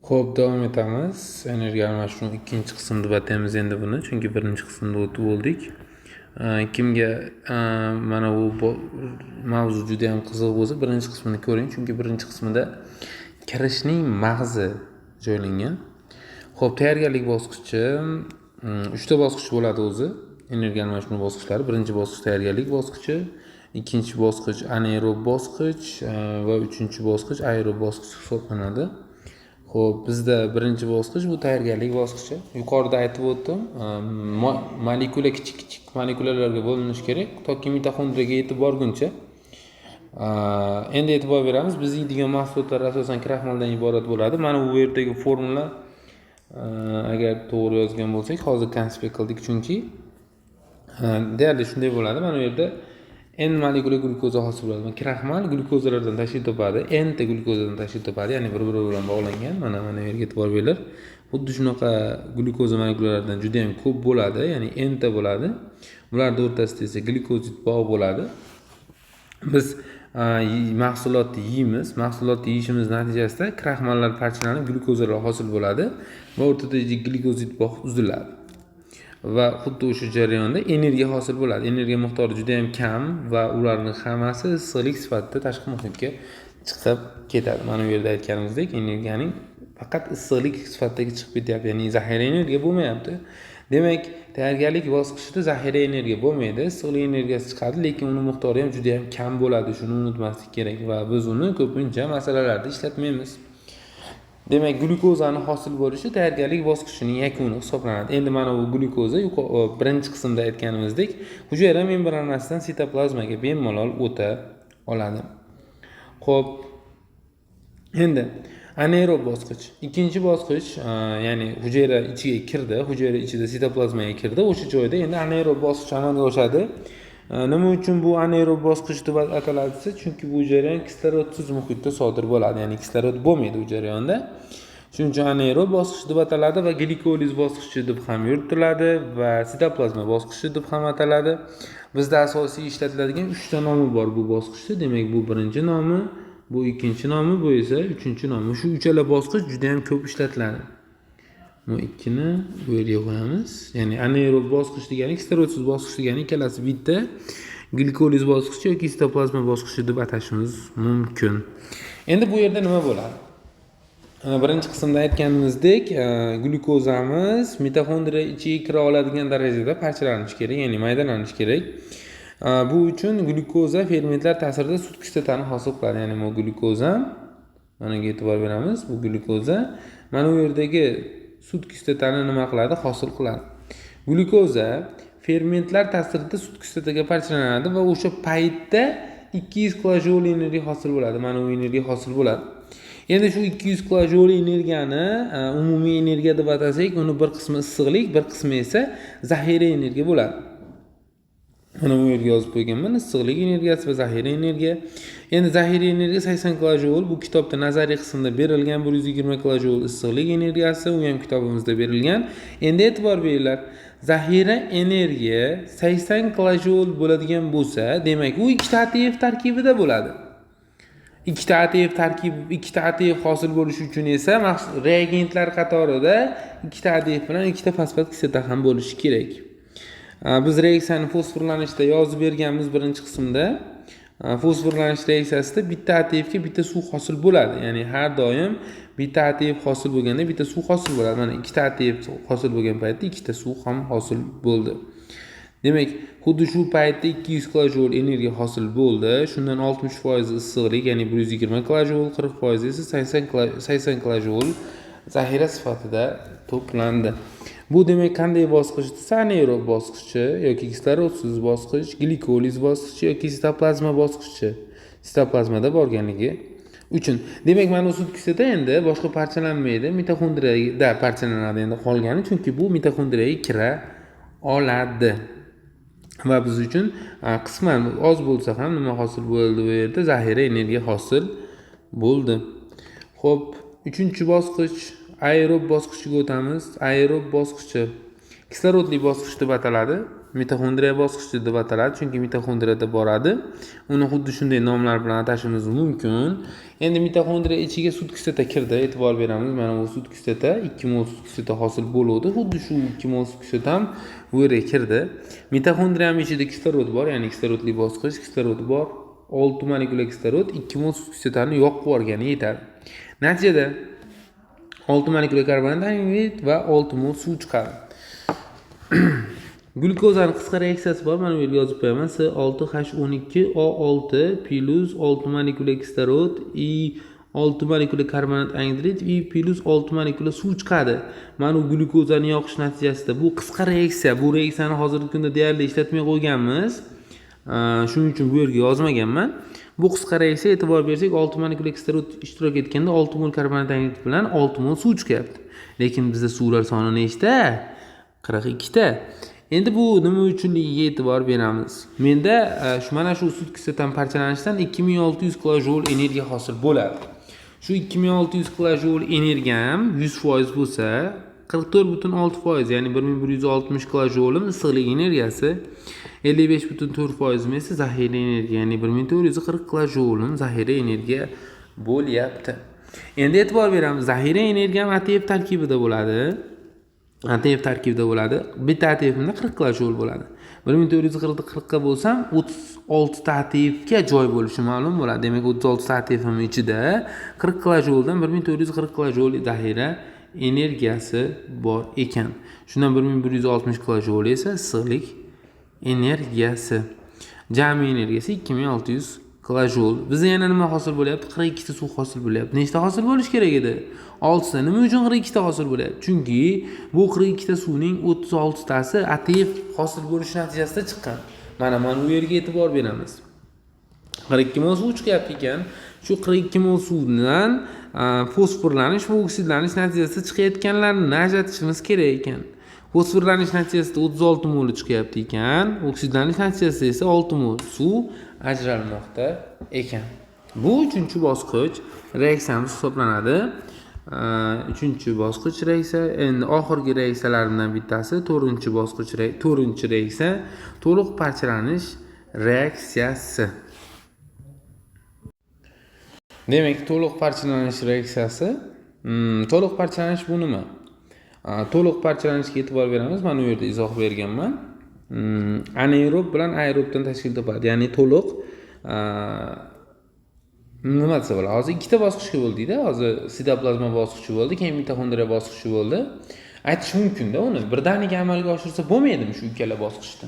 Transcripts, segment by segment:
Xo'p, davom etamiz. Energiya almashinuv ikkinchi qismni debatamiz endi buni, chunki birinchi qismda o'tib oldik. Kimga mana bu mavzu juda ham qiziq bo'lsa, birinchi qismini ko'ring, chunki birinchi qismida kirishning mag'zi joylangan. Xo'p, tayyorgarlik bosqichi 3 ta bosqich bo'ladi o'zi. Energiya almashinuv bosqichlari. Birinchi bosqich tayyorgarlik bosqichi, ikkinchi bosqich anaerob bosqich va uchinchi bosqich aerob bosqich hisoblanadi. Xo'p, bizda birinchi bosqich bu tayyorgarlik bosqichi. Yuqorida aytib o'tdim, molekula kichik molekulalarga bo'linishi kerak, toki mitoxondriyaga yetib borguncha. Endi e'tibor beramiz. Biz yeydigan mahsulotlar asosan kraxmaldan iborat bo'ladi. Mana bu yerdagi formula agar to'g'ri yozgan bo'lsak, hozir konspekt qildik, chunki deyarli shunday bo'ladi. Mana bu yerda N molekula glyukoza hosil bo'ladi. Kraxmal glyukozalardan tashkil topadi, N ta glyukozadan tashkil topadi, ya'ni bir-biri bilan bog'langan. Mana bu yerga e'tibor beringlar. Xuddi shunaqa glyukoza molekulalaridan juda ham ko'p bo'ladi, ya'ni N ta bo'ladi. Ularning o'rtasida esa glyukozid bog' bo'ladi. Biz mahsulotni yeymiz. Mahsulotni yeyishimiz natijasida kraxmallar parchalanib glyukozalar hosil bo'ladi va o'rtada glyukozid bog' uziladi. Va xuddi o'sha jarayonda energiya hosil bo'ladi. Energiya miqdori juda ham kam va ularning hammasi issiqlik sifatida tashqi muhitga chiqib ketadi. Mana bu yerda aytganimizdek, energiyaning faqat issiqlik sifatida chiqib ketyapti, ya'ni zaxira energiya bo'lmayapti. Demak, tayyorgarlik bosqichida zaxira energiya bo'lmaydi, issiqlik energiyasi chiqadi, lekin uning miqdori ham juda ham kam bo'ladi. Shuni unutmaslik kerak va biz uni ko'pincha masalalarda ishlatmaymiz. Demak, glyukozani hosil bo'lishi tayyorgarlik bosqichining yakuni hisoblanadi. Endi mana bu glyukoza birinchi qismda aytganimizdek, hujayra membranasidan sitoplazmaga bemalol o'ta oladi. Xo'p, endi anaerob bosqich. Ikkinchi bosqich, ya'ni hujayra ichiga kirdi, hujayra ichida sitoplazmaga kirdi. O'sha joyda endi anaerob bosqich amalga oshadi. Nima uchun bu anaerob bosqich deb ataladi desa, chunki bu jarayon kislorodsiz muhitda sodir bo'ladi, ya'ni kislorod bo'lmaydi bu jarayonda. Shuning uchun anaerob bosqich deb ataladi va glikoliz bosqichi deb ham yuritiladi va sitoplazma bosqichi deb ham ataladi. Bizda asosiy ishlatiladigan 3 ta nomi bor bu bosqichda. Demak, bu birinchi nomi, bu ikkinchi nomi, bu esa uchinchi nomi. Shu uchala bosqich juda ham ko'p ishlatiladi. Bu ikkini bu yerga qo'yamiz. Ya'ni anaerob bosqich degani, kislorodsiz bosqich degani ikkalasi bitta. Glikoliz bosqichi yoki sitoplazma bosqichi deb atashimiz mumkin. Endi bu yerda nima bo'ladi? Birinchi qismda aytganimizdek, glyukozamiz mitoxondriya ichiga kira oladigan darajada parchalanishi kerak, ya'ni maydalanishi kerak. Bu uchun glyukoza fermentlar ta'sirida sut kislotani hosil qiladi. Ya'ni bu glyukoza, mana bunga e'tibor beramiz. Bu glyukoza mana bu yerdagi sut kislotani nima qiladi? Hosil qiladi. Glyukoza fermentlar ta'sirida sut kislotaga parchalanadi va o'sha paytda 200 kilojul energiya hosil bo'ladi. Mana bu energiya hosil bo'ladi. Endi shu 200 kilojul energiyani umumiy energiya deb atasak, uni bir qismi issiqlik, bir qismi esa zaxira energiya bo'ladi. Mana bu yerga yozib qo'yganman, issiqlik energiyasi va zaxira energiya. Endi zaxira energiya 80 kilojul, bu kitobda nazariy qismda berilgan, 120 kilojul issiqlik energiyasi, u ham kitobimizda berilgan. Endi e'tibor beringlar, zaxira energiya 80 kilojul bo'ladigan bo'lsa, demak, u ikkita ATF tarkibida bo'ladi. Ikkita ATF hosil bo'lishi uchun esa reagentlar qatorida ikkita ATF bilan ikkita fosfat kislota ham bo'lishi kerak. Biz reaksiyani fosforlanishda yozib berganmiz birinchi qismda. Fosforlanish reaksiyasida bitta ATF ga bitta suv hosil bo'ladi. Ya'ni har doim bitta ATF hosil bo'lganda bitta suv hosil bo'ladi. Mana ikkita ATF hosil bo'lgan paytda ikkita suv ham hosil bo'ldi. Demak, xuddi shu paytda 200 kilojul energiya hosil bo'ldi. Shundan 60% issiqlik, ya'ni 120 kilojul, 40% esa 80 kilojul zaxira sifatida to'plandi. Bu demak qanday bosqich desa, anaerob bosqichi yoki kislorodsiz bosqich, glikoliz bosqichi yoki sitoplazma bosqichi. Sitoplazmada borganligi uchun. Demak, mana sut kislota endi boshqa parchalanmaydi, mitoxondriyada parchalanadi endi qolgani, chunki bu mitoxondriyaga kira oladi. Va biz uchun qisman oz bo'lsa ham nima hosil bo'ldi bu yerda? Zaxira energiya hosil bo'ldi. Xo'p, uchinchi bosqich aerob bosqichiga o'tamiz. Aerob bosqichi kislorodli bosqich deb ataladi. mitoxondriya bosqichi deb ataladi, chunki mitoxondriyada boradi. Uni xuddi shunday nomlar bilan atashimiz mumkin. Endi mitoxondriya ichiga sut kislota kirdi, e'tibor beramiz. Mana bu sut kislota 2 mol sut kislota hosil bo'ladi. Xuddi shu 2 mol sut kislota ham bu yerga kirdi. Mitoxondriyaning ichida kislorod bor, ya'ni kislorodli bosqich, kislorod bor. 6 molekula kislorod 2 mol sut kislotani yoqib yuborgani yetadi. Natijada 6 molekula karbonat angidrid va 6 mol suv chiqadi. Glukozaning qisqa reaksiyasi bor, mana bu yerga yozib qo'yaman. C6H12O6 plus 6 molekula kislorod i 6 molekula karbonat angidrid i plus 6 molekula suv chiqadi. Mana bu glukozani yoqish natijasida bu qisqa reaksiya. Bu reaksiyani hozirgi kunda deyarli ishlatmay qo'yganmiz. Shuning uchun bu yerga yozmaganman. Bu qisqa reaksiya, e'tibor bersak, 6 molekula kislorod ishtirok etganda 6 mol karbonat angidrid bilan 6 mol suv chiqyapti. Lekin bizda suvlar soni nechta? 42 ta. Endi bu nima uchunligiga e'tibor beramiz. Menda mana shu sut kislotaning parchalanishidan 2600 kilojoule energiya hosil bo'ladi. Shu 2600 kilojoule energiyam 100% bo'lsa, 44.6%, ya'ni 1160 kilojoule issiqlik energiyasi, 55.4% esa zaxira energiya, ya'ni 1440 kilojoule zaxira energiya bo'lyapti. Endi e'tibor beramiz, zaxira energiya ham ATF tarkibida bo'ladi. ATF tarkibida bo'ladi. Bitta ATFimda 40 kilojoule bo'ladi. 1440 40 ga bo'lsam 36 ta ATFga joy bo'lishi ma'lum bo'ladi. Demak, 36 ta ATFim ichida 40 kilojouldan 1440 kilojoule zaxira energiyasi bor ekan. Shundan 1160 kilojoule esa issiqlik energiyasi. Jami energiyasi 2600 kilojoule. Bizda yana nima hosil bo'lyapti? 42 ta suv hosil bo'lyapti. Nechta hosil bo'lish kerak edi? 6 ta. Nima uchun 42 ta hosil bo'lyapti? Chunki bu 42 ta suvning 36 tasi ATF hosil bo'lish natijasida chiqqan. Mana bu yerga e'tibor beramiz. 42 mol suv chiqyapti ekan. Shu 42 mol suvdan fosforlanish va oksidlanish natijasida chiqayotganlarni ajratishimiz kerak ekan. Fosforlanish natijasida 36 mol chiqyapti ekan, oksidlanish natijasida esa 6 mol suv ajralmoqda ekan. Bu 3-bosqich reaksiyamiz hisoblanadi. 3-bosqich reaksiya. Endi oxirgi reaksiyalardan bittasi 4-bosqich, 4-reaksiya, to'liq parchalanish reaksiyasi. Demak, to'liq parchalanish reaksiyasi, to'liq parchalanish bu nima? To'liq parchalanishga e'tibor beramiz. Mana bu yerda izoh berganman. Anaerob bilan aerobdan tashkil topadi. Ya'ni to'liq nima desa bo'ladi? Hozir ikkita bosqichga bo'ldik-da. Hozir sitoplazma bosqichi bo'ldi, keyin mitoxondriya bosqichi bo'ldi. Aytish mumkin-da, uni birdaniga amalga oshirsa bo'lmaydimi shu ikkala bosqichda?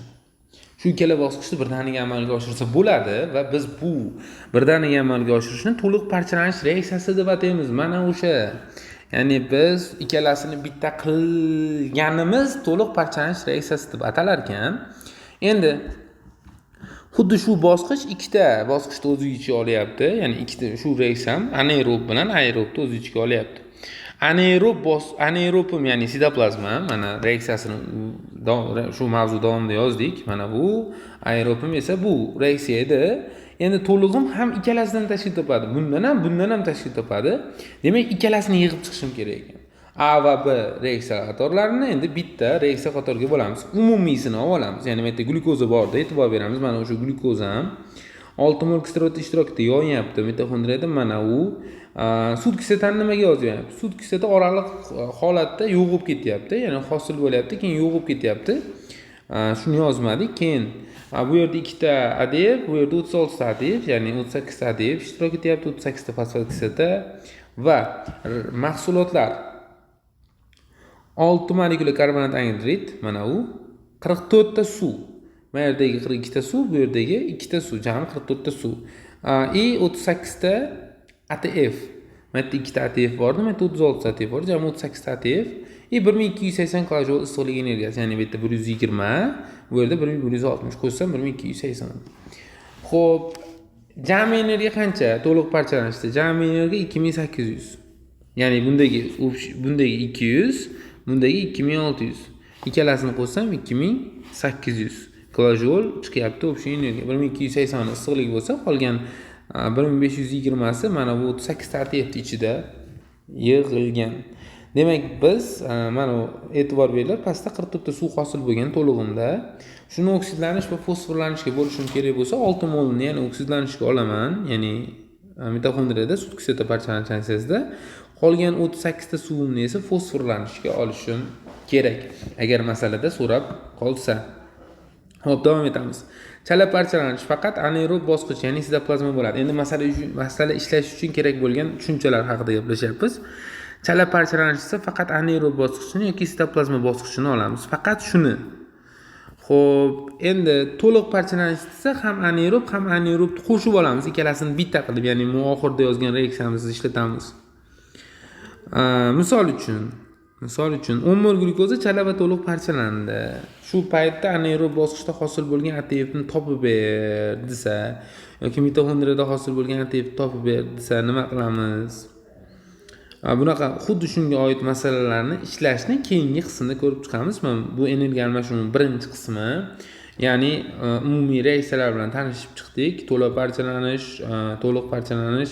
Shu ikkala bosqichni birdaniga amalga oshirsa bo'ladi va biz bu birdaniga amalga oshirishni to'liq parchalanish reaksiyasi deb ataymiz. Mana o'sha. Ya'ni biz ikkalasini bitta qilganimiz to'liq parchalanish reaksiyasi deb atalar ekan. Endi xuddi shu bosqich ikkita bosqichni o'z ichiga olyapti. Ya'ni ikkita shu reaksiyam anaerob bilan aerobni o'z ichiga olyapti. Anaerobim, ya'ni sitoplazma, mana reaksiyasini shu mavzu davomida yozdik. Mana bu aerobim esa bu reaksiya edi. Endi to'lig'im ham ikkalasidan tashkil topadi. Bundan ham tashkil topadi. Demak, ikkalasini yig'ib chiqishim kerak ekan. A va B reaksiya qatorlarini endi bitta reaksiya qatoriga bo'lamiz. Umumiysini olamiz. Ya'ni bu yerda glukoza borda e'tibor beramiz. Mana o'sha glukoza ham 6 mol kislorod ishtirokida yonyapti mitoxondriyada. Mana u sut kislotani nimaga yozyapti? Sut kislota oraliq holatda yo'g'ib ketyapti. Ya'ni hosil bo'lyapti, keyin yo'g'ib ketyapti. Shuni yozmadik. Keyin bu yerda ikkita ADF, bu yerda 36 ta ADF, ya'ni 38 ta ADF ishtirok etyapti, 38 ta fosfat kislota va mahsulotlar 6 molekula karbonat angidrid, mana u 44 ta suv. Mana yerdagi 42 ta suv, bu yerdagi 2 ta suv, jami 44 ta suv. 38 ta ATF. Mana yerda 2 ta ATF bor, mana yerda 36 ta ATF bor, jami 38 ta ATF. 1280 kilojoule issiqlik energiyasi, ya'ni bu yerda 120, bu yerda 1160 qo'shsam 1280. Xo'p, jami energiya qancha? To'liq parchalanishda jami energiya 2800. Ya'ni bundagi 200, bundagi 2600. Ikkalasini qo'shsam 2800 kilojoule chiqyapti o'sha energiya. 1280 issiqlik bo'lsa, qolgan 1520 si mana bu 38 ta ATF ichida yig'ilgan. Demak, biz mana e'tibor beringlar, pastda 44 ta suv hosil bo'lgan to'lig'imda. Shuni oksidlanish va fosforlanishga bo'lishim kerak bo'lsa, 6 molni ya'ni oksidlanishga olaman, ya'ni mitoxondriyada sut kislota parchalanishasida qolgan 38 ta suvimni esa fosforlanishga olishim kerak. Agar masalada so'rab qolsa. Xo'p, davom etamiz. Chala parchalanish faqat anaerob bosqich, ya'ni sitoplazma bo'ladi. Endi masala ishlash uchun kerak bo'lgan tushunchalar haqida gaplashyapmiz. Chala parchalanish esa faqat anaerob bosqichini yoki sitoplazma bosqichini olamiz. Faqat shuni. Xo'p, endi to'liq parchalanish esa ham anaerobni qo'shib olamiz. Ikkalasini bitta qilib, ya'ni oxirida yozgan reaksiyamizni ishlatamiz. Misol uchun 10 mol glyukoza chala va to'liq parchalandi. Shu paytda anaerob bosqichda hosil bo'lgan ATFni topib ber desa yoki mitoxondriyada hosil bo'lgan ATFni topib ber desa nima qilamiz? Bunaqa xuddi shunga oid masalalarni ishlashni keyingi qismda ko'rib chiqamiz. Mana bu energiya almashinuvining birinchi qismi, ya'ni umumiy reaksiyalar bilan tanishib chiqdik. To'liq parchalanish,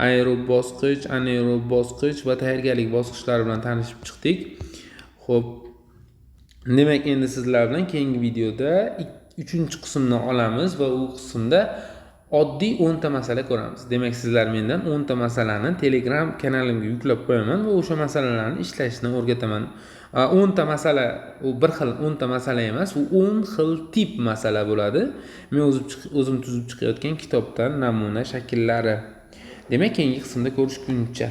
aerob bosqich, anaerob bosqich va tayyorgarlik bosqichlari bilan tanishib chiqdik. Xo'p, demak endi sizlar bilan keyingi videoda 3-qismni olamiz va u qismda oddiy 10 ta masala ko'ramiz. Demak, sizlar mendan 10 ta masalani Telegram kanalimga yuklab qo'yaman va o'sha masalalarni ishlashni o'rgataman. 10 ta masala, u bir xil 10 ta masala emas, u 10 xil tip masala bo'ladi. Men o'zim tuzib chiqayotgan kitobdan namuna shakllari. Demak, keyingi qismda ko'rishguncha